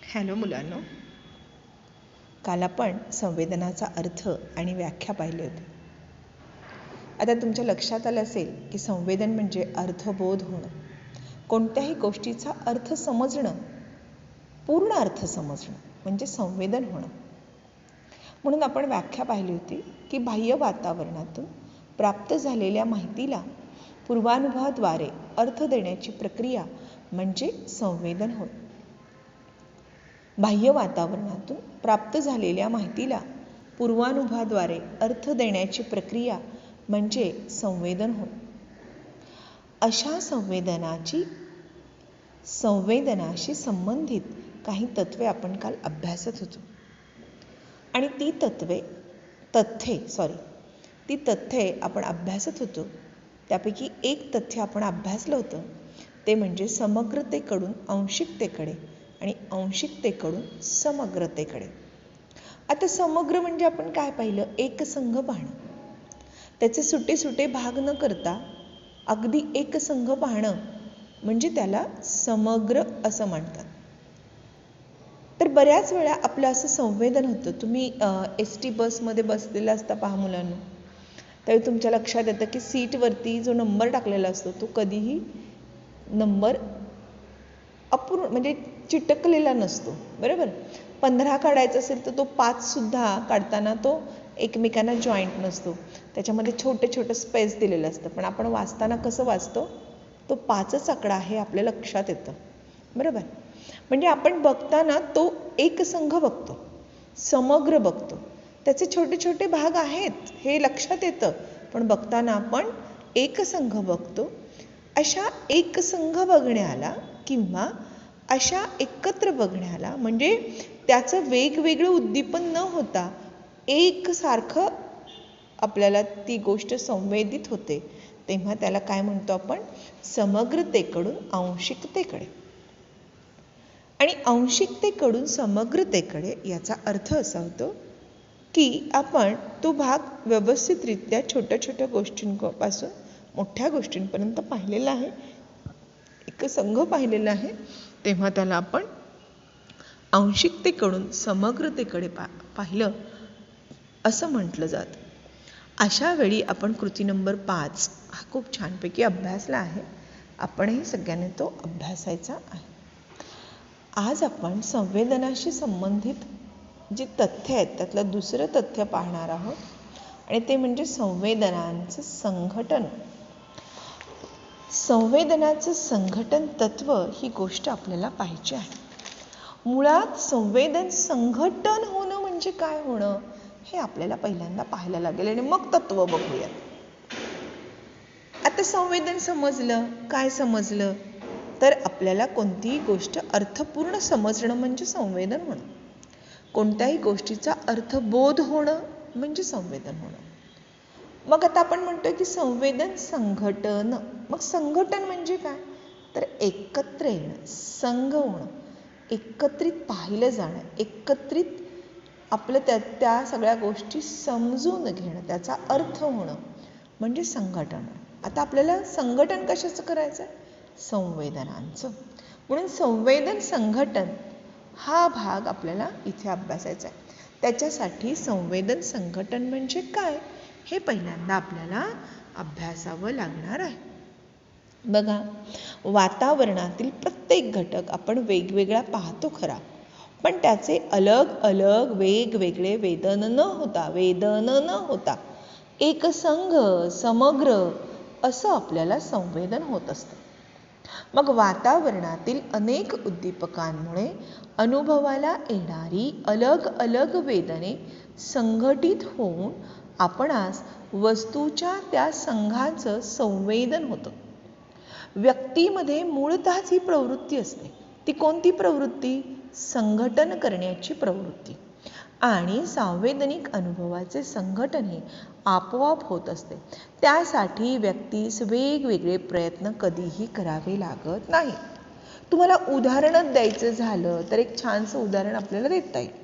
Hello मुलांनो, काल आपण संवेदनाचा अर्थ आणि व्याख्या पाहिली होती. आता तुमच्या लक्षात आलं असेल की संवेदन म्हणजे अर्थबोध होणं, कोणत्याही गोष्टीचा अर्थ समजणं, पूर्ण अर्थ समजणं म्हणजे संवेदन होणं. म्हणून आपण व्याख्या पाहिली होती की बाह्य वातावरणातून प्राप्त झालेल्या माहितीला पूर्वानुभवाद्वारे अर्थ देण्याची प्रक्रिया म्हणजे संवेदन होय. बाह्य वातावरणातून प्राप्त झालेल्या माहितीला पूर्वानुभवाद्वारे अर्थ देण्याची प्रक्रिया म्हणजे संवेदन होय. अशा संवेदनाशी संबंधित काही तत्वे आपण काल अभ्यासत होतो आणि ती तथ्ये आपण अभ्यासत होतो. त्यापैकी एक तथ्य आपण अभ्यासलं होतं, ते म्हणजे समग्रतेकडून आंशिकतेकडे आणि आंशिकतेकडून समग्रतेकडे. आता समग्र म्हणजे आपण काय पाहिलं? एकसंघ पाहणं, त्याचे सुटे भाग न करता अगदी एकसंघ पाहणं म्हणजे त्याला समग्र असं म्हणतात. तर बऱ्याच वेळा आपलं असं संवेदन होतं. तुम्ही ST बसमध्ये बसलेला असता पहा मुलांनो, त्यावेळी तुमच्या लक्षात येतं की सीटवरती जो नंबर टाकलेला असतो तो कधीही नंबर अपूर्ण म्हणजे चिटकलेला नसतो, बरोबर. 15 काढायचा असेल तर तो 5 सुद्धा काढताना तो एकमेकांना जॉईंट नसतो, त्याच्यामध्ये छोटे स्पेस दिलेलं असतं. पण आपण वाचताना कसं वाचतो? तो 5च आकडा आहे आपल्या लक्षात येतं, बरोबर. म्हणजे आपण बघताना तो एकसंघ बघतो, समग्र बघतो. त्याचे छोटे भाग आहेत हे लक्षात येतं, पण बघताना आपण एकसंघ बघतो. अशा एकसंघ बघण्याला किंवा अशा एकत्र बघण्याला म्हणजे त्याचं वेगवेगळं उद्दीपन न होता एकसारखं आपल्याला ती गोष्ट संवेदित होते, तेव्हा त्याला काय म्हणतो आपण? समग्रतेकडून आंशिकतेकडे. आणि आंशिकतेकडून समग्रतेकडे याचा अर्थ असा होतो की आपण तो भाग व्यवस्थितरित्या छोट्या गोष्टींपासून मोठ्या गोष्टींपर्यंत पाहिलेला आहे, एकसंघ पाहिलेला आहे, तेव्हा त्याला आपण आंशिकतेकडून समग्रतेकडे पाहिलं असं म्हटलं जातं. अशा वेळी आपण कृती नंबर 5 हा खूप छानपैकी अभ्यासला आहे. आपणही सगळ्यांनी तो अभ्यासायचा आहे. आज आपण संवेदनाशी संबंधित जी तथ्य आहेत त्यातलं दुसरं तथ्य पाहणार आहोत आणि ते म्हणजे संवेदनांचं संघटन. संवेदनाचं संघटन तत्व ही गोष्ट आपल्याला पाहिजे आहे. मुळात संवेदन संघटन होणं म्हणजे काय होणं हे आपल्याला पहिल्यांदा पाहायला लागेल आणि मग तत्व बघूयात. आता संवेदन समजलं, काय समजलं? तर आपल्याला कोणतीही गोष्ट अर्थपूर्ण समजणं म्हणजे संवेदन होणं. कोणत्याही गोष्टीचा अर्थबोध होणं म्हणजे संवेदन होणं. मग आता आपण म्हणतोय की संवेदन संघटन. मग संघटन म्हणजे काय? तर एकत्र येणं, संघ होणं, एकत्रित पाहिलं जाणं, एकत्रित आपलं त्या सगळ्या गोष्टी समजून घेणं, त्याचा अर्थ होणं म्हणजे संघटन. आता आपल्याला संघटन कशाचं करायचं आहे? संवेदनांचं. म्हणून संवेदन संघटन हा भाग आपल्याला इथे अभ्यासायचा आहे. त्याच्यासाठी संवेदन संघटन म्हणजे काय हे पहिल्यांदा आपल्याला अभ्यासावं लागणार आहे. बघा, वातावरणातील प्रत्येक घटक आपण वेगवेगळा पाहतो खरा, पण त्याचे अलग वेगवेगळे वेदन न होता एकसंघ समग्र असं आपल्याला संवेदन होत असतं. मग वातावरणातील अनेक उद्दीपकांमुळे अनुभवाला येणारी अलग वेदने संघटित होऊन आपणास वस्तूच्या त्या संघाचं संवेदन होतं. व्यक्तीमध्ये मूळतःच ही प्रवृत्ती असते. ती कोणती प्रवृत्ती? संघटन करण्याची प्रवृत्ती. आणि सांवेदनिक अनुभवाचे संघटन हे आपोआप होत असते. त्यासाठी व्यक्तीस वेगवेगळे प्रयत्न कधीही करावे लागत नाही. तुम्हाला उदाहरण द्यायचं झालं तर एक छानसं उदाहरण आपल्याला देता येईल.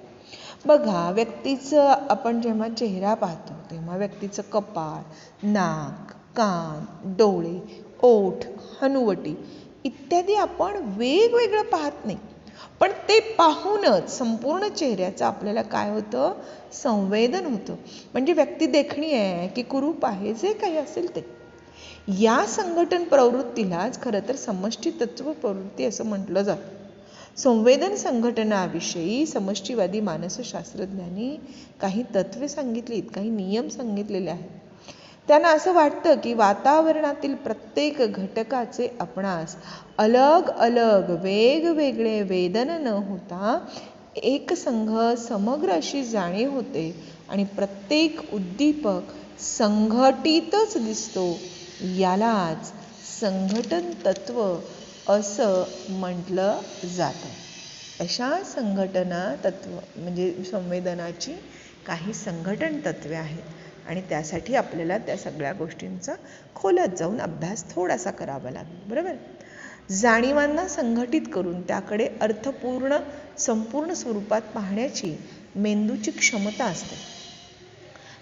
बघा, व्यक्तीचं आपण जेव्हा चेहरा पाहतो तेव्हा व्यक्तीचं कपाळ, नाक, कान, डोळे, ओठ, हनुवटी इत्यादी आपण वेगवेगळं पाहत नाही. पण ते पाहूनच संपूर्ण चेहऱ्याचं आपल्याला काय होतं, संवेदन होतं. म्हणजे व्यक्ती देखणी आहे की कुरूप आहे, जे काही असेल ते. या संघटन प्रवृत्तीलाच खरं तर समष्टी तत्व प्रवृत्ती असं म्हटलं जातं. संवेदन संघटनाविषयी समष्टीवादी मानसशास्त्रज्ञांनी काही तत्वे सांगितलीत, काही नियम सांगितलेले आहेत. त्यांना असं वाटतं की वातावरणातील प्रत्येक घटकाचे आपणास अलग अलग वेगवेगळे वेदन न होता एकसंघ समग्र अशी जाणीव होते आणि प्रत्येक उद्दीपक संघटितच दिसतो. यालाच संघटन तत्व असं म्हटलं जातं. अशा संघटना तत्व म्हणजे संवेदनाची काही संघटन तत्वे आहेत आणि त्यासाठी आपल्याला त्या सगळ्या गोष्टींचा खोलात जाऊन अभ्यास थोडासा करावा लागेल. बरोबर. जाणीवांना संघटित करून त्याकडे अर्थपूर्ण संपूर्ण स्वरूपात पाहण्याची मेंदूची क्षमता असते.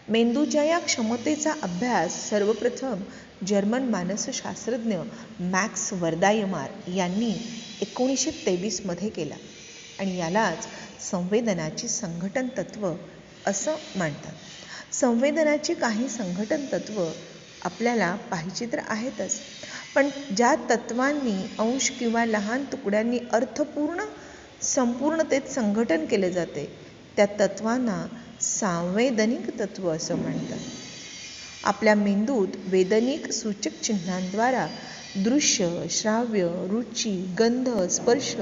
मेंदूच्या या क्षमतेचा अभ्यास सर्वप्रथम जर्मन मानसशास्त्रज्ञ मॅक्स वर्दायमार यांनी 1923 मध्ये केला आणि यालाच संवेदनाची संघटन तत्व असं म्हणतात. संवेदनाची काही संघटन तत्व आपल्याला पाहिजे तर आहेतच, पण ज्या तत्वांनी अंश किंवा लहान तुकड्यांनी अर्थपूर्ण संपूर्णतेत संघटन केले जाते त्या तत्वांना सांवेदनिक तत्व असं म्हणतात. आपल्या मेंदूत वेदनिक सूचक चिन्हांद्वारा दृश्य, श्राव्य, रुची, गंध, स्पर्श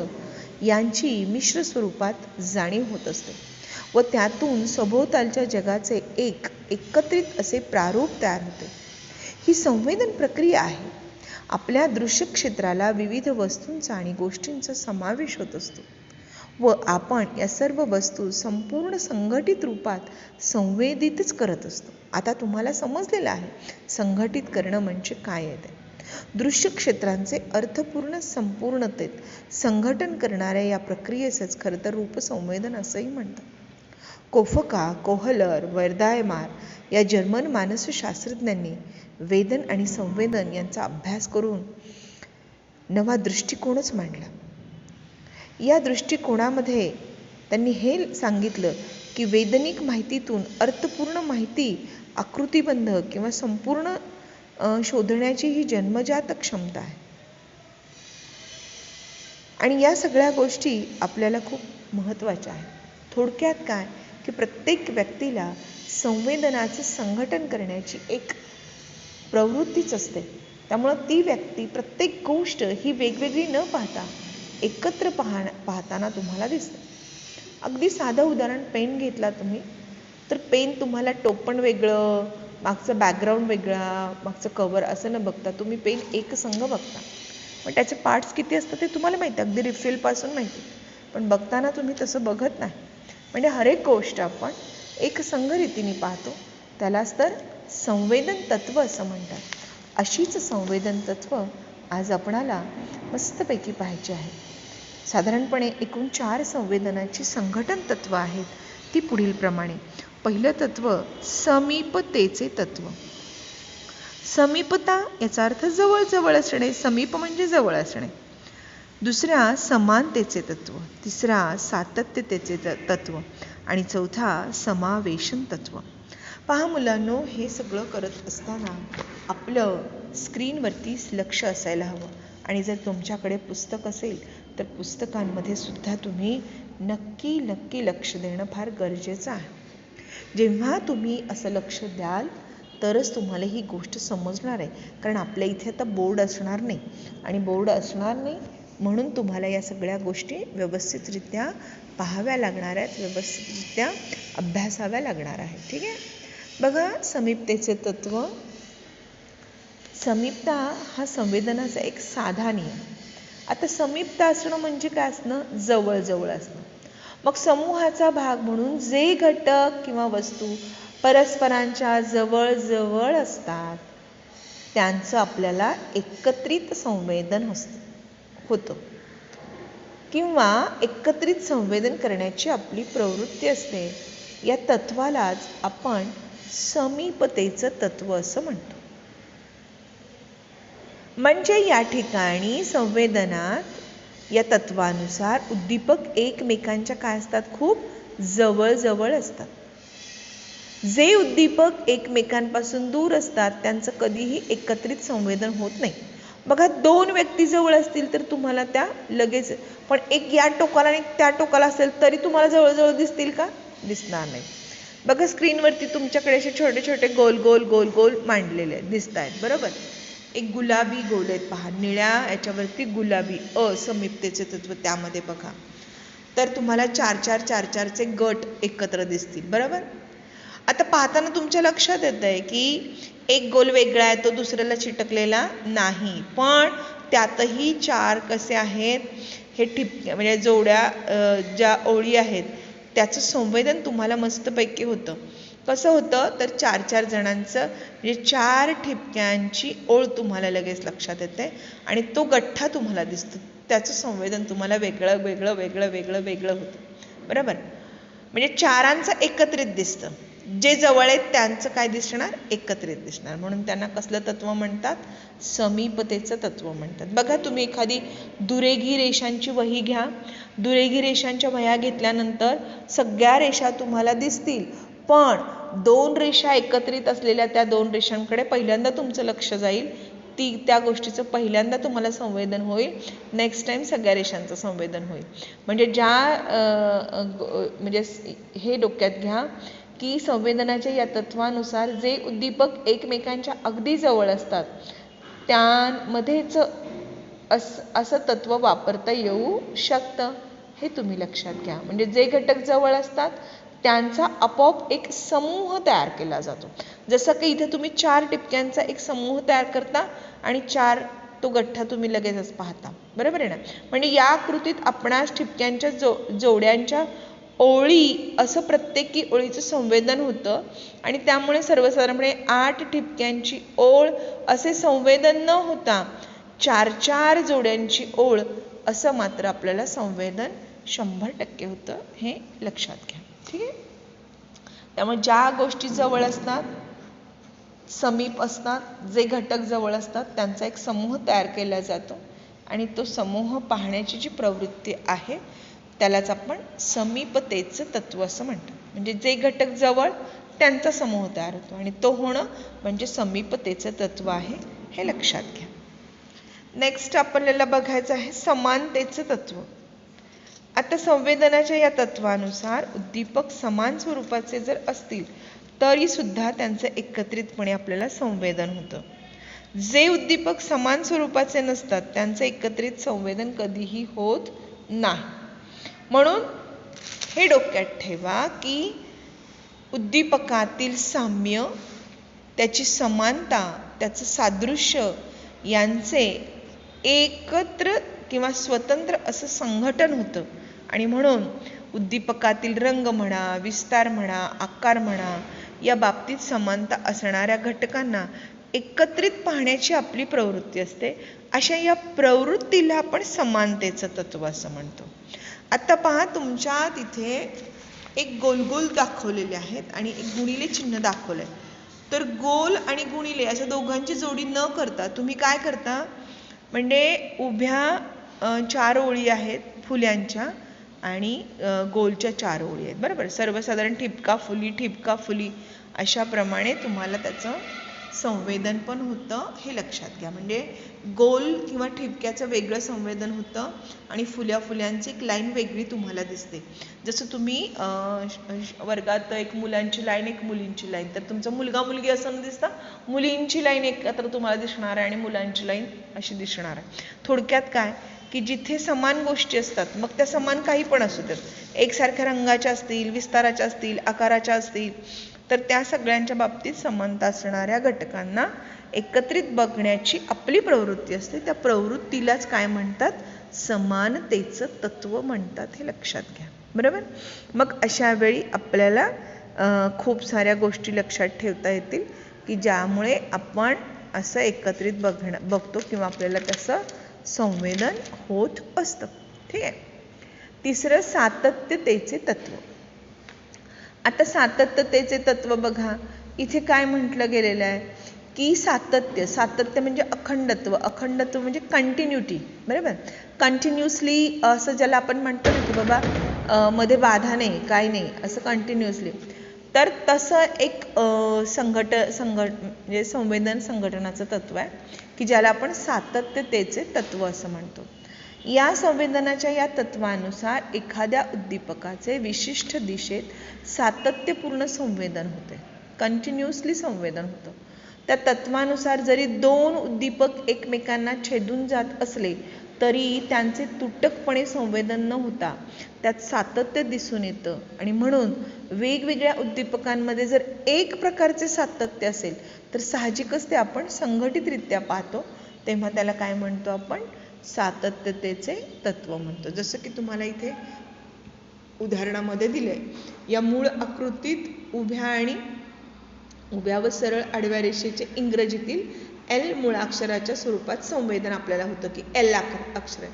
यांची मिश्र स्वरूपात जाणीव होत असते व त्यातून सभोवतालच्या जगाचे एकत्रित असे प्रारूप तयार होते. ही संवेदन प्रक्रिया आहे. आपल्या दृश्य क्षेत्राला विविध वस्तूंचा आणि गोष्टींचा समावेश होत असतो व आपण या सर्व वस्तू संपूर्ण संघटित रूपात संवेदितच करत असतो. आता तुम्हाला समजलेलं आहे संघटित करणं म्हणजे काय आहे ते. दृश्य क्षेत्रांचे अर्थपूर्ण संपूर्णतेत संघटन करणाऱ्या या प्रक्रियेसच खरं तर रूपसंवेदन असंही म्हणतात. कोफका, कोहलर, वर्दायमार या जर्मन मानसशास्त्रज्ञांनी वेदन आणि संवेदन यांचा अभ्यास करून नवा दृष्टिकोनच मांडला. या दृष्टिकोनामध्ये त्यांनी हे सांगितलं की वेदनिक माहितीतून अर्थपूर्ण माहिती आकृतिबंध किंवा संपूर्ण शोधण्याची ही जन्मजात क्षमता आहे. आणि या सगळ्या गोष्टी आपल्याला खूप महत्त्वाच्या आहेत. थोडक्यात काय की प्रत्येक व्यक्तीला संवेदनाचं संघटन करण्याची एक प्रवृत्तीच असते. त्यामुळं ती व्यक्ती प्रत्येक गोष्ट ही वेगवेगळी न पाहता एकत्र पाहताना तुम्हाला दिसते. अगदी साधं उदाहरण, पेन घेतला तुम्ही तर पेन तुम्हाला टोपण वेगळं, मागचं बॅकग्राऊंड वेगळा, मागचं कवर असं न बघता तुम्ही पेन एक संघ बघता. पण त्याचे पार्ट्स किती असतात ते तुम्हाला माहिती, अगदी रिफिलपासून माहिती, पण बघताना तुम्ही तसं बघत नाही. म्हणजे हर एक गोष्ट आपण एक संघ रीतीने पाहतो. त्यालाच तर संवेदन तत्व असं म्हणतात. अशीच संवेदन तत्व आज आपणाला मस्तपैकी पाहायची आहे. साधारणपणे एकूण 4 संवेदनाची संघटन तत्व आहेत. ती पुढील प्रमाणे. पहिलं तत्व समीपतेचे तत्व. समीपता याचा अर्थ जवळ जवळ असणे, समीप म्हणजे जवळ असणे. दुसरा समानतेचे तत्व, तिसरा सातत्यतेचे तत्व आणि चौथा समावेशन तत्व. पहा मुलांनो, हे सगळं करत असताना आपलं स्क्रीनवरती लक्ष असायला हवं आणि जर तुमच्याकडे पुस्तक असेल तर पुस्तकांमध्ये सुद्धा तुम्ही नक्की लक्ष देणं फार गरजेचं आहे. जेव्हा तुम्ही असं लक्ष द्याल तरच तुम्हाला ही गोष्ट समजणार आहे. कारण आपल्या इथे आता बोर्ड असणार नाही आणि बोर्ड असणार नाही म्हणून तुम्हाला या सगळ्या गोष्टी व्यवस्थितरित्या पाहाव्या लागणार आहेत, व्यवस्थितरित्या अभ्यासाव्या लागणार आहेत. ठीक आहे. बघा, समीपतेचे तत्व. समीपता हा संवेदनाचा एक साधा नियम. आता समीपता असणं म्हणजे काय असणं, जवळ जवळ असणं. मग समूहाचा भाग म्हणून जे घटक किंवा वस्तू परस्परांच्या जवळ जवळ असतात त्यांचं आपल्याला एकत्रित संवेदन होतं किंवा एकत्रित संवेदन करण्याची आपली प्रवृत्ती असते. या तत्वालाच आपण समीपतेचं तत्व असं म्हणतो. म्हणजे या ठिकाणी संवेदनात या तत्वानुसार उद्दीपक एकमेकांच्या काय असतात, खूप जवळ असतात. जे उद्दीपक एकमेकांपासून दूर असतात त्यांचं कधीही एकत्रित संवेदन होत नाही. बघा, दोन व्यक्ती जवळ असतील तर तुम्हाला त्या लगेच, पण एक या टोकाला आणि त्या टोकाला असेल तरी तुम्हाला जवळ दिसतील का? दिसणार नाही. बघा, स्क्रीनवरती तुमच्याकडे असे छोटे छोटे गोल गोल मांडलेले दिसत आहेत, बरोबर. एक गुलाबी गोल आहेत पहा, निळ्या याच्यावरती गुलाबी असमीपतेचे तत्व, त्यामध्ये बघा तर तुम्हाला चारचे गट एकत्र दिसतील, बरोबर. आता पाहताना तुमच्या लक्षात येत आहे की एक गोल वेगळा आहे, तो दुसऱ्याला चिटकलेला नाही, पण त्यातही 4 कसे आहेत, हे ठिपके म्हणजे जोड्या, ज्या ओळी आहेत त्याचं संवेदन तुम्हाला मस्तपैकी होतं. कसं होतं तर 4 जणांचं म्हणजे 4 ठिपक्यांची ओळ तुम्हाला लगेच लक्षात येते आणि तो गठ्ठा तुम्हाला दिसतो, त्याचं संवेदन तुम्हाला वेगळं होतं, बरोबर. म्हणजे 4 एकत्रित दिसतं, जे जवळ आहेत त्यांचं काय दिसणार, एकत्रित दिसणार. म्हणून त्यांना कसलं तत्व म्हणतात, समीपतेचं तत्व म्हणतात. बघा, तुम्ही एखादी दुरेघी रेषांची वही घ्या, दुरेघी रेषांच्या वह्या घेतल्यानंतर सगळ्या रेषा तुम्हाला दिसतील, पण 2 रेषा एकत्रित असलेल्या त्या 2 रेषांकडे पहिल्यांदा तुमचं लक्ष जाईल, त्या गोष्टीचं पहिल्यांदा तुम्हाला संवेदन होईल, नेक्स्ट टाइम सगळ्या रेषांचं संवेदन होईल. म्हणजे म्हणजे हे डोक्यात घ्या की संवेदनाच्या या तत्वानुसार जे उद्दीपक एकमेकांच्या अगदी जवळ असतात त्यांमध्येच असं तत्व वापरता येऊ शकतं, हे तुम्ही लक्षात घ्या. म्हणजे जे घटक जवळ असतात त्यांचा आपोआप एक समूह तयार केला जातो. जसं की इथे तुम्ही 4 ठिपक्यांचा एक समूह तयार करता आणि 4 तो गठ्ठा तुम्ही लगेचच पाहता, बरोबर आहे ना. म्हणजे या आकृतीत आपणास ठिपक्यांच्या जोड्यांच्या ओळी असं प्रत्येकी ओळीचं संवेदन होतं आणि त्यामुळे सर्वसाधारणपणे 8 ठिपक्यांची ओळ असे संवेदन न होता 4 जोड्यांची ओळ असं मात्र आपल्याला संवेदन 100% होतं, हे लक्षात घ्या. ठीक आहे. त्यामुळे ज्या गोष्टी जवळ असतात, समीप असतात, जे घटक जवळ असतात त्यांचा एक समूह तयार केला जातो आणि तो समूह पाहण्याची जी प्रवृत्ती आहे त्यालाच आपण समीपतेचं तत्व असं म्हणतो. म्हणजे जे घटक जवळ त्यांचा समूह तयार होतो आणि तो होणं म्हणजे समीपतेचं तत्व आहे, हे लक्षात घ्या. नेक्स्ट आपल्याला बघायचं आहे समानतेचं तत्व. आता संवेदनाच्या या तत्वानुसार उद्दीपक समान स्वरूपाचे जर असतील तरी सुद्धा त्यांचं एकत्रितपणे आपल्याला संवेदन होतं. जे उद्दीपक समान स्वरूपाचे नसतात त्यांचं एकत्रित संवेदन कधीही होत नाही. म्हणून हे डोक्यात ठेवा की उद्दीपकातील साम्य, त्याची समानता, त्याचं सादृश्य यांचे एकत्र किंवा स्वतंत्र असं संघटन होतं आणि म्हणून उद्दीपकातील रंग म्हणा, विस्तार म्हणा, आकार म्हणा या बाबतीत समानता असणाऱ्या घटकांना एकत्रित पाहण्याची आपली प्रवृत्ती असते. अशा या प्रवृत्तीला आपण समानतेचं तत्व असं म्हणतो. आता पहा, तुमच्या तिथे एक गोल दाखवलेले आहेत आणि एक गुणिले चिन्ह दाखवलंय. तर गोल आणि गुणिले अशा दोघांची जोडी न करता तुम्ही काय करता, म्हणजे उभ्या 4 ओळी आहेत फुल्यांच्या आणि गोलच्या 4 ओळी आहेत, बरोबर. सर्वसाधारण ठिपका फुली अशाप्रमाणे तुम्हाला त्याचं संवेदन पण होतं, हे लक्षात घ्या. म्हणजे गोल किंवा ठिपक्याचं वेगळं संवेदन होतं आणि फुल्यांची एक लाईन वेगळी तुम्हाला दिसते. जसं तुम्ही वर्गात एक मुलांची लाईन एक मुलींची लाईन, तर तुमचं मुलगा मुलगी असं न दिसता मुलींची लाईन एकत्र तुम्हाला दिसणार आहे आणि मुलांची लाईन अशी दिसणार आहे. थोडक्यात काय की जिथे समान गोष्टी असतात, मग त्या समान काही पण असू देत, एकसारख्या रंगाच्या असतील, विस्ताराच्या असतील, आकाराच्या असतील, तर त्या सगळ्यांच्या बाबतीत समानता असणाऱ्या घटकांना एकत्रित बघण्याची आपली प्रवृत्ती असते. त्या प्रवृत्तीलाच काय म्हणतात, समानतेचं तत्व म्हणतात, हे लक्षात घ्या, बरोबर. मग अशा वेळी आपल्याला खूप साऱ्या गोष्टी लक्षात ठेवता येतील की ज्यामुळे आपण असं एकत्रित बघतो किंवा आपल्याला त्याचं संवेदन होत असतं. ठीक आहे. तिसरं, सातत्यतेचे तत्व. आता सातत्यतेचे तत्व बघा, इथे काय म्हटलं गेलेलं आहे की सातत्य म्हणजे अखंडत्व म्हणजे कंटिन्युटी, बरोबर. कंटिन्युअसली असं ज्याला आपण म्हणतो ना की बाबा मध्ये बाधा नाही, काय नाही, असं कंटिन्युअसली. तर तसं एक म्हणजे संवेदन संघटनाचं तत्व आहे की ज्याला आपण सातत्यतेचे तत्व असं म्हणतो. या संवेदनाच्या या तत्वानुसार एखाद्या उद्दीपकाचे विशिष्ट दिशेत सातत्यपूर्ण संवेदन होते, कंटिन्युअसली संवेदन होतं. त्या तत्वानुसार जरी दोन उद्दीपक एकमेकांना छेदून जात असले तरी त्यांचे तुटकपणे संवेदन न होता त्यात सातत्य दिसून येतं. आणि म्हणून वेगवेगळ्या उद्दीपकांमध्ये जर एक प्रकारचे सातत्य असेल तर साहजिकच ते आपण संघटितरित्या पाहतो, तेव्हा त्याला काय म्हणतो आपण? सातत्यतेचे तत्व म्हणतो. जसं की तुम्हाला इथे उदाहरणामध्ये दिलंय, या मूळ आकृतीत उभ्या व सरळ आडव्या रेषेचे इंग्रजीतील एल मुळाक्षराच्या स्वरूपात संवेदन आपल्याला होतं की एल अक्षर आहे,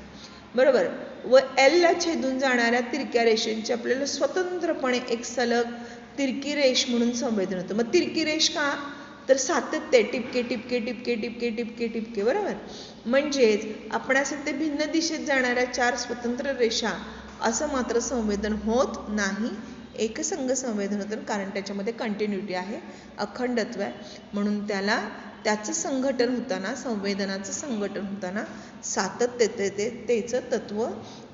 बरोबर. व एल ला छेदून जाणाऱ्या तिरक्या रेषेंचे आपल्याला स्वतंत्रपणे एक सलग तिरकी रेष म्हणून संवेदन होतं. मग तिरकी रेष का? तर सातत्य, टिपके टिपके टिपके टिपके टिपके टिपके, बरोबर. म्हणजेच आपण असं ते भिन्न दिशेत जाणाऱ्या चार स्वतंत्र रेषा असं मात्र संवेदन होत नाही, एकसंघ संवेदन होतं, कारण त्याच्यामध्ये कंटिन्युटी आहे, अखंडत्व आहे. म्हणून त्याचं संघटन होताना, संवेदनाचं संघटन होताना सातत्यतेचं तत्व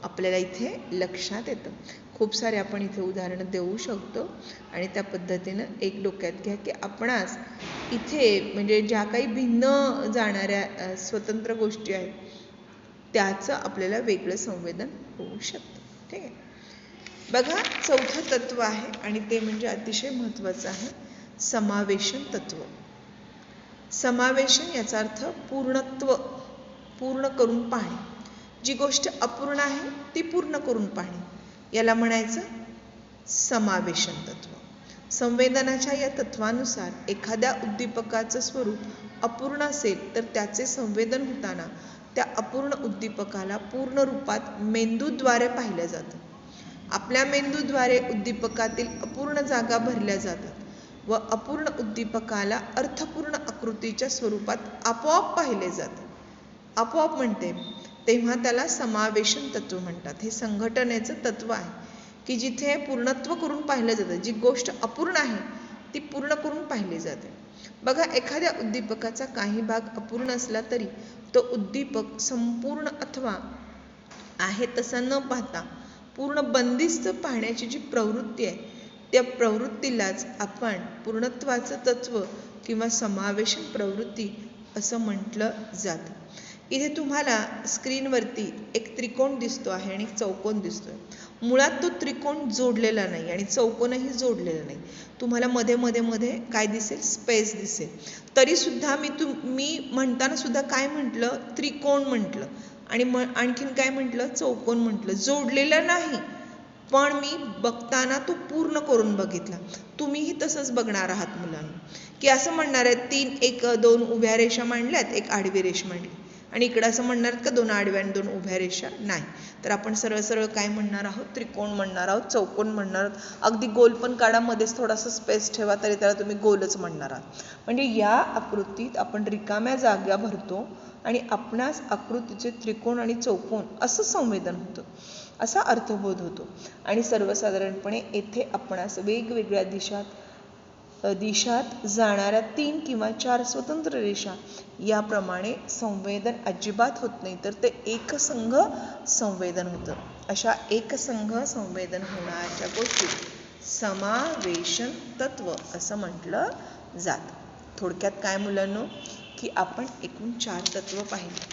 आपल्याला इथे लक्षात येतं. खूप सारे आपण इथे उदाहरणं देऊ शकतो आणि त्या पद्धतीनं एक डोक्यात घ्या की आपणास इथे म्हणजे ज्या काही भिन्न जाणाऱ्या स्वतंत्र गोष्टी आहेत त्याचं आपल्याला वेगळं संवेदन होऊ शकतं. ठीक आहे. बघा, चौथं तत्व आहे आणि ते म्हणजे अतिशय महत्त्वाचं आहे, समावेशन तत्व. समावेशन याचा अर्थ पूर्णत्व, पूर्ण करून पाहणे. जी गोष्ट अपूर्ण आहे ती पूर्ण करून पाहणे, याला म्हणायचं समावेशन तत्व. संवेदनाच्या या तत्वानुसार एखाद्या उद्दीपकाचं स्वरूप अपूर्ण असेल तर त्याचे संवेदन होताना त्या अपूर्ण उद्दीपकाला पूर्ण रूपात मेंदूद्वारे पाहिलं जातं. आपल्या मेंदूद्वारे उद्दीपकातील अपूर्ण जागा भरल्या जातात व अपूर्ण उद्दीपकाला अर्थपूर्ण आकृतीच्या स्वरूपात आपोआप पाहिले जाते. आपोआप म्हणते तेव्हा त्याला समावेशन तत्व म्हणतात. हे संघटनेचं तत्व आहे की जिथे पूर्णत्व करून पाहिलं जातं. जी गोष्ट अपूर्ण आहे ती पूर्ण करून पाहिली जाते. बघा, एखाद्या उद्दीपकाचा काही भाग अपूर्ण असला तरी तो उद्दीपक संपूर्ण अथवा आहे तसा न पाहता पूर्ण बंदिस्त पाहण्याची जी प्रवृत्ती आहे त्या प्रवृत्तीलाच आपण पूर्णत्वाचं तत्व किंवा समावेशन प्रवृत्ती असं म्हटलं जातं. इथे तुम्हाला स्क्रीनवरती एक त्रिकोण दिसतो आहे आणि एक चौकोन दिसतोय. मुळात तो त्रिकोण जोडलेला नाही आणि चौकोनही जोडलेला नाही. तुम्हाला मध्ये मध्ये मध्ये काय दिसेल? स्पेस दिसेल. तरी सुद्धा मी म्हणताना सुद्धा काय म्हटलं? त्रिकोण म्हटलं आणि आणखीन काय म्हटलं? चौकोन म्हटलं. जोडलेला नाही, पण मी बघताना तो पूर्ण करून बघितला. तुम्हीही तसंच बघणार आहात मुलांना, की असं म्हणणार आहेत दोन उभ्या रेषा मांडल्यात, एक आडवी रेष मांडली आणि इकडं असं म्हणणार का दोन आडव्या आणि दोन उभ्या रेषा? नाही. तर आपण सरळ सरळ काय म्हणणार आहोत? त्रिकोण म्हणणार आहोत, चौकोन म्हणणार आहोत. अगदी गोल पण काढा, मध्येच थोडासा स्पेस ठेवा तरी त्याला तुम्ही गोलच म्हणणार आहात. म्हणजे या आकृतीत आपण रिकाम्या जागा भरतो आणि आपणास आकृतीचे त्रिकोण आणि चौकोन असं संवेदन होतं, असा अर्थबोध होतो. आणि सर्वसाधारणपणे येथे आपणास वेगवेगळ्या दिशात जाणाऱ्या 3 किंवा 4 स्वतंत्र रेषा याप्रमाणे संवेदन अजिबात होत नाही, तर ते एकसंघ संवेदन होतं. अशा एकसंघ संवेदन होणाऱ्या गोष्टी समावेशन तत्व असं म्हटलं जातं. थोडक्यात काय मुलांनो, की आपण एकूण 4 तत्व पाहिली.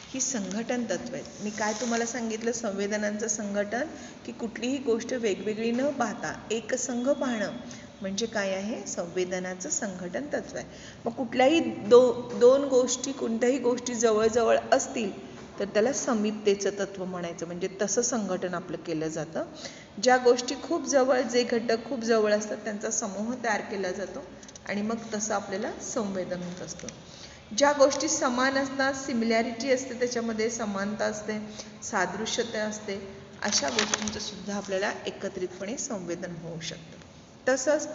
ही संघटन तत्व आहेत. मी काय तुम्हाला सांगितलं? संवेदनांचं संघटन, की कुठलीही गोष्ट वेगवेगळी न पाहता एकसंघ पाहणं म्हणजे काय आहे? संवेदनाचं संघटन तत्व आहे. मग कुठल्याही दोन गोष्टी, कोणत्याही गोष्टी जवळजवळ असतील तर त्याला समीपतेचं तत्व म्हणायचं. म्हणजे तसं संघटन आपलं केलं जातं. ज्या गोष्टी खूप जवळ, जे घटक खूप जवळ असतात त्यांचा समूह तयार केला जातो आणि मग तसं आपल्याला संवेदन होत असतं. ज्या गोष्टी समान असतात, सिमिलॅरिटी असते, त्याच्यामध्ये समानता असते, सादृश्यता असते, अशा गोष्टींचं सुद्धा आपल्याला एकत्रितपणे संवेदन होऊ शकतं. तसंच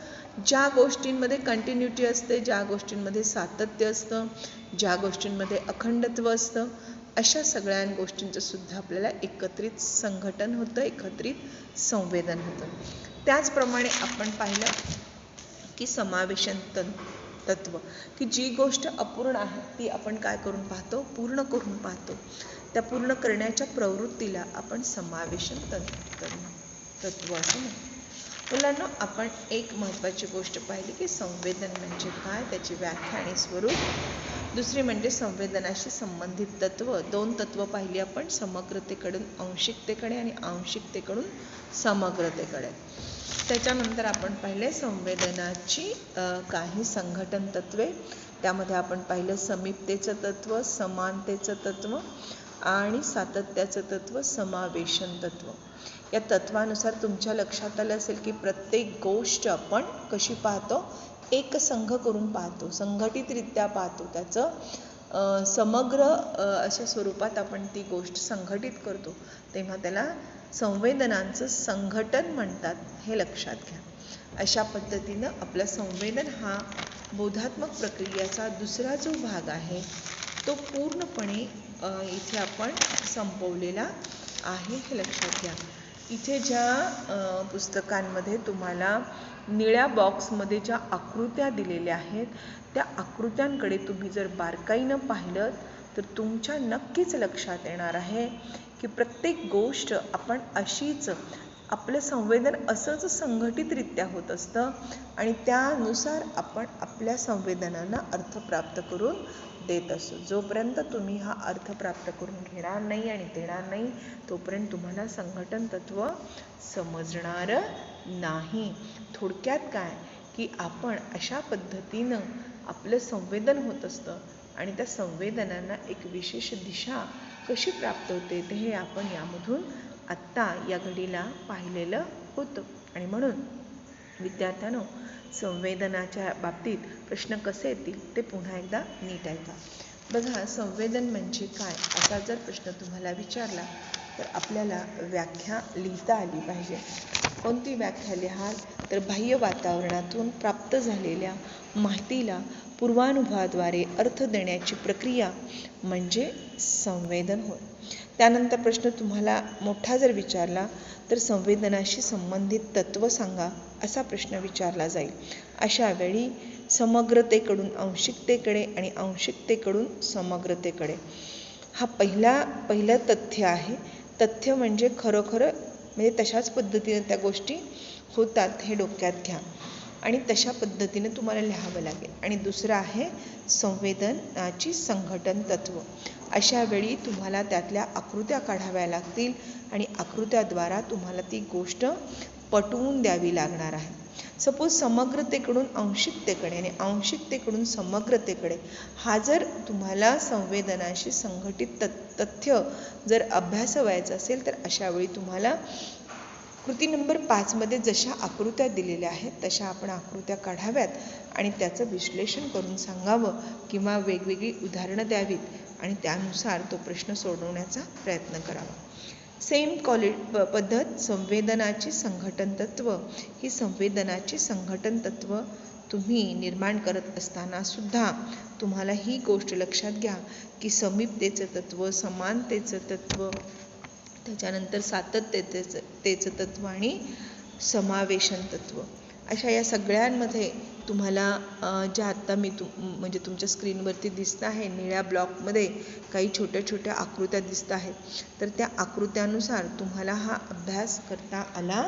ज्या गोष्टींमध्ये कंटिन्युटी असते, ज्या गोष्टींमध्ये सातत्य असतं, ज्या गोष्टींमध्ये अखंडत्व असतं, अशा सगळ्या गोष्टींचं सुद्धा आपल्याला एकत्रित संघटन होतं, एकत्रित संवेदन होतं. त्याचप्रमाणे आपण पाहिलं की समावेशन तत्व, की जी गोष्ट अपूर्ण आहे ती आपण काय करून पाहतो, पूर्ण करून पाहतो. त्या पूर्ण करण्याच्या प्रवृत्तीला आपण समावेशन तत्व असं म्हणतो. मुलांना आपण एक महत्त्वाची गोष्ट पाहिली की संवेदन म्हणजे काय, त्याची व्याख्या आणि स्वरूप. दुसरी म्हणजे संवेदनाशी संबंधित तत्व. 2 तत्व पाहिली आपण, समग्रतेकडून आंशिकतेकडे आणि आंशिकतेकडून समग्रतेकडे. त्याच्यानंतर आपण पाहिले संवेदनाची काही संघटन तत्वे. त्यामध्ये आपण पाहिलं समीपतेचं तत्व, समानतेचं तत्व आणि सातत्याचं तत्व, समावेशन तत्व. या तत्वानुसार तुमच्या लक्षात आलं असेल की प्रत्येक गोष्ट आपण कशी पाहतो, एक संघ करून पाहतो, संघटितरित्या पाहतो. त्याचं समग्र अशा स्वरूपात आपण ती गोष्ट संघटित करतो, तेव्हा त्याला संवेदनांचं संघटन म्हणतात, हे लक्षात घ्या. अशा पद्धतीनं आपलं संवेदन हा बोधात्मक प्रक्रियेचा दुसरा जो भाग आहे तो पूर्णपणे इथे आपण संपवलेला आहे, हे लक्षात घ्या. इथे ज्या पुस्तकांमध्ये तुम्हाला निळ्या बॉक्समध्ये ज्या आकृत्या दिलेल्या आहेत, त्या आकृत्यांकडे तुम्ही जर बारकाईनं पाहिलं तर तुमच्या नक्कीच लक्षात येणार आहे की प्रत्येक गोष्ट आपण अशीच, आपलं संवेदन असंच संघटितरित्या होत असतं आणि त्यानुसार आपण आपल्या संवेदनांना अर्थ प्राप्त करून देत असतो. जोपर्यंत तुम्ही हा अर्थ प्राप्त करून घेणार नाही आणि देणार नाही, तोपर्यंत तुम्हाला संघटन तत्व समजणार नाही. थोडक्यात काय की आपण अशा पद्धतीनं आपलं संवेदन होत असतं आणि त्या संवेदनांना एक विशेष दिशा कशी प्राप्त होते ते हे आपण यामधून आत्ता या घडीला पाहिलेलं होतं. आणि म्हणून विद्यार्थ्यांनो, संवेदनाच्या बाबतीत प्रश्न कसे येतील ते पुन्हा एकदा नीट ऐका. बघा, संवेदन म्हणजे काय असा जर प्रश्न तुम्हाला विचारला तर आपल्याला व्याख्या लिहिता आली पाहिजे. कोणती व्याख्या लिहाल तर बाह्य वातावरणातून प्राप्त झालेल्या माहितीला पूर्वानुभवाद्वारे अर्थ देण्याची प्रक्रिया म्हणजे संवेदन होय. त्यानंतर प्रश्न तुम्हाला मोठा जर विचारला तर संवेदनाशी संबंधित तत्व सांगा असा प्रश्न विचारला जाईल. अशा वेळी समग्रतेकडून आंशिकतेकडे आणि आंशिकतेकडून समग्रतेकडे हा पहिलं तथ्य आहे. तथ्य म्हणजे खरोखर म्हणजे तशाच पद्धतीने त्या गोष्टी होतात हे डोक्यात घ्या आणि तशा पद्धतीने तुम्हाला लिहावं लागेल. आणि दुसरं आहे संवेदनाची संघटन तत्व. अशा वेळी तुम्हाला त्यातल्या आकृत्या काढाव्या लागतील आणि आकृत्याद्वारा तुम्हाला ती गोष्ट पटवून द्यावी लागणार आहे. सपोज समग्रतेकडून आंशिकतेकडे आणि आंशिकतेकडून समग्रतेकडे हा जर तुम्हाला संवेदनाशी संघटित तथ्य जर अभ्यासावायचं असेल तर अशा वेळी तुम्हाला कृती नंबर 5 मध्ये जशा आकृत्या दिलेल्या आहेत तशा आपण आकृत्या काढाव्यात आणि त्याचं विश्लेषण करून सांगावं किंवा वेगवेगळी उदाहरणं द्यावीत आणि त्यानुसार तो प्रश्न सोडवण्याचा प्रयत्न करावा. सेम पद्धत संवेदनाची संघटन तत्व. ही संवेदनाची संघटन तत्व तुम्ही निर्माण करत असताना सुद्धा तुम्हाला ही गोष्ट लक्षात घ्या की समीपतेचं तत्व, समानतेचं तत्व, त्याच्यानंतर सातत्यतेचं तत्व आणि समावेशन तत्व, अशा या सगळ्यांमध्ये तुम्हाला ज्या आत्ता मी म्हणजे तुमच्या स्क्रीनवरती दिसत आहे निळ्या ब्लॉकमध्ये काही छोट्या छोट्या आकृत्या दिसत आहेत, तर त्या आकृत्यानुसार तुम्हाला हा अभ्यास करता आला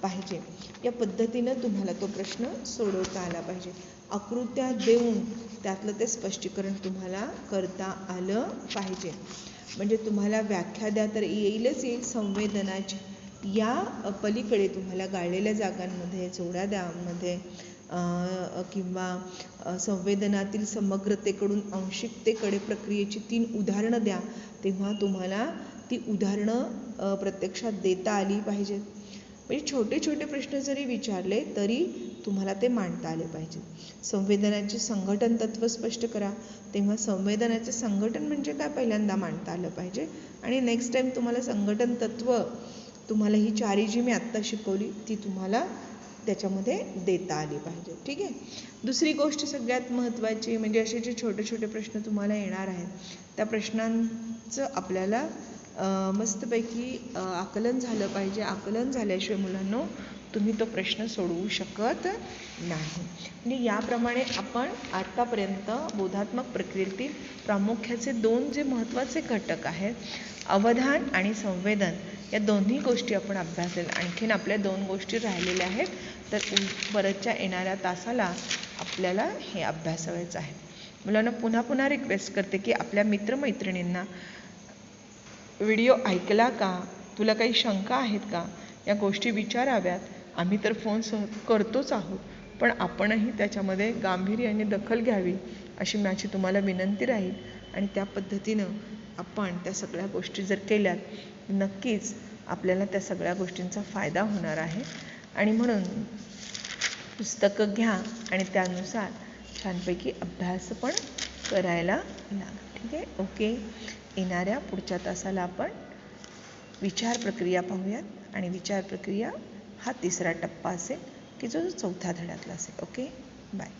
पाहिजे. या पद्धतीनं तुम्हाला तो प्रश्न सोडवता आला पाहिजे. आकृत्या देऊन त्यातलं ते स्पष्टीकरण तुम्हाला करता आलं पाहिजे. म्हणजे तुम्हाला व्याख्या द्या तर येईलच येईल संवेदनाची. या पलीकडे तुम्हाला गाळलेल्या जागांमध्ये, जोड्या द्यामध्ये किंवा संवेदनातील समग्रतेकडून आंशिकतेकडे प्रक्रियेची 3 उदाहरणं द्या, तेव्हा तुम्हाला ती उदाहरणं प्रत्यक्षात देता आली पाहिजेत. म्हणजे छोटे छोटे प्रश्न जरी विचारले तरी तुम्हाला ते मांडता आले पाहिजे. संवेदनाचे संघटन तत्व स्पष्ट करा, तेव्हा संवेदनाचे संघटन म्हणजे काय पहिल्यांदा मांडता आलं पाहिजे आणि नेक्स्ट टाइम तुम्हाला संघटन तत्व, तुम्हाला ही 4 जी मी आत्ता शिकवली ती तुम्हाला त्याच्यामध्ये देता आली पाहिजे. ठीक आहे. दुसरी गोष्ट सगळ्यात महत्त्वाची म्हणजे असे जे छोटे छोटे प्रश्न तुम्हाला येणार आहेत त्या प्रश्नांचं आपल्याला मस्तपैकी आकलन झालं पाहिजे. आकलन झाल्याशिवाय मुलांनो तुम्ही तो प्रश्न सोडवू शकत नाही. म्हणजे याप्रमाणे आपण आत्तापर्यंत बोधात्मक प्रक्रियेतील प्रामुख्याचे 2 जे महत्त्वाचे घटक आहेत, अवधान आणि संवेदन, या दोन्ही गोष्टी आपण अभ्यासलेल्या. आणखीन आपल्या 2 गोष्टी राहिलेल्या आहेत, तर परतच्या येणाऱ्या तासाला आपल्याला हे अभ्यासायचं आहे. मुलांना पुन्हा पुन्हा रिक्वेस्ट करते की आपल्या मित्रमैत्रिणींना व्हिडिओ ऐकला का, तुला काही शंका आहेत का, या गोष्टी विचाराव्यात. आम्ही तर फोन करतोच आहोत, पण आपणही त्याच्यामध्ये गांभीर्याने दखल घ्यावी अशी माझी तुम्हाला विनंती राहील. आणि त्या पद्धतीनं आपण त्या सगळ्या गोष्टी जर केल्यात नक्कीच आपल्याला त्या सगळ्या गोष्टींचा फायदा होणार आहे. आणि म्हणून पुस्तकं घ्या आणि त्यानुसार छानपैकी अभ्यास पण करायला लागा. ठीक आहे. ओके. येणाऱ्या पुढच्या तासाला आपण विचार प्रक्रिया पाहूयात आणि विचार प्रक्रिया हा 3रा टप्पा असेल की जो 4थ्या धड्यातला असेल. ओके. बाय.